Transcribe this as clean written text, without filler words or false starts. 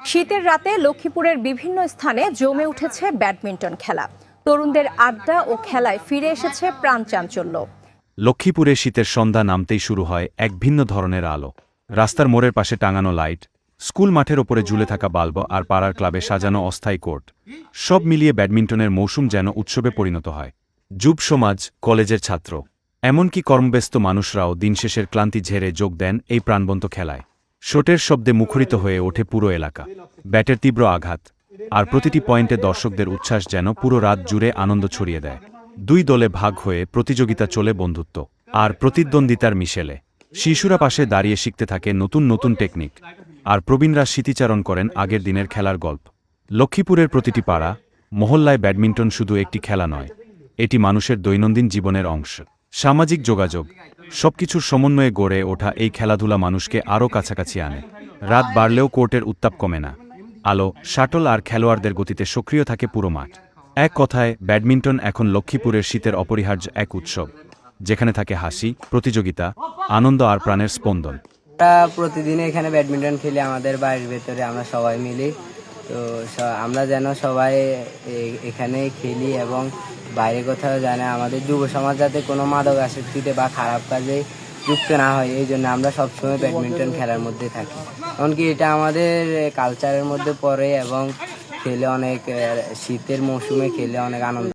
শীতের রাতে লক্ষ্মীপুরের বিভিন্ন স্থানে জমে উঠেছে ব্যাডমিন্টন খেলা। তরুণদের আড্ডা ও খেলায় ফিরে এসেছে প্রাণ চাঞ্চল্য। লক্ষ্মীপুরে শীতের সন্ধ্যা নামতেই শুরু হয় এক ভিন্ন ধরনের আলো। রাস্তার মোড়ের পাশে টাঙানো লাইট, স্কুল মাঠের ওপরে ঝুলে থাকা বাল্ব আর পাড়ার ক্লাবে সাজানো অস্থায়ী কোর্ট, সব মিলিয়ে ব্যাডমিন্টনের মৌসুম যেন উৎসবে পরিণত হয়। যুব সমাজ, কলেজের ছাত্র, এমনকি কর্মব্যস্ত মানুষরাও দিনশেষের ক্লান্তি ঝেড়ে যোগ দেন এই প্রাণবন্ত খেলায়। শটের শব্দে মুখরিত হয়ে ওঠে পুরো এলাকা। ব্যাটের তীব্র আঘাত আর প্রতিটি পয়েন্টে দর্শকদের উচ্ছ্বাস যেন পুরো রাত জুড়ে আনন্দ ছড়িয়ে দেয়। দুই দলে ভাগ হয়ে প্রতিযোগিতা চলে বন্ধুত্ব আর প্রতিদ্বন্দ্বিতার মিশেলে। শিশুরা পাশে দাঁড়িয়ে শিখতে থাকে নতুন নতুন টেকনিক, আর প্রবীণরা স্মৃতিচারণ করেন আগের দিনের খেলার গল্প। লক্ষ্মীপুরের প্রতিটি পাড়া, মহল্লায় ব্যাডমিন্টন শুধু একটি খেলা নয়, এটি মানুষের দৈনন্দিন জীবনের অংশ। সামাজিক যোগাযোগ, সবকিছুর সমন্বয়ে গড়ে ওঠা এই খেলাধুলা মানুষকে আরও কাছাকাছি আনে। রাত বাড়লেও কোর্টের উত্তাপ কমে না। আলো, শাটল আর খেলোয়াড়দের গতিতে সক্রিয় থাকে পুরো মাঠ। এক কথায়, ব্যাডমিন্টন এখন লক্ষ্মীপুরের শীতের অপরিহার্য এক উৎসব, যেখানে থাকে হাসি, প্রতিযোগিতা, আনন্দ আর প্রাণের স্পন্দন। আমরা প্রতিদিন এখানে ব্যাডমিন্টন খেলি আমাদের বাড়ির ভেতরে, আমরা সবাই মিলি। তো আমরা যেন সবাই এখানে খেলি এবং বাইরে কোথাও জানে আমাদের যুব সমাজ যাতে কোনো মাদক আসক্তিতে বা খারাপ কাজে যুক্ত না হয়, এই জন্য আমরা সবসময় ব্যাডমিন্টন খেলার মধ্যে থাকি। এমনকি এটা আমাদের কালচারের মধ্যে পড়ে এবং খেলে অনেক, শীতের মৌসুমে খেলে অনেক আনন্দ।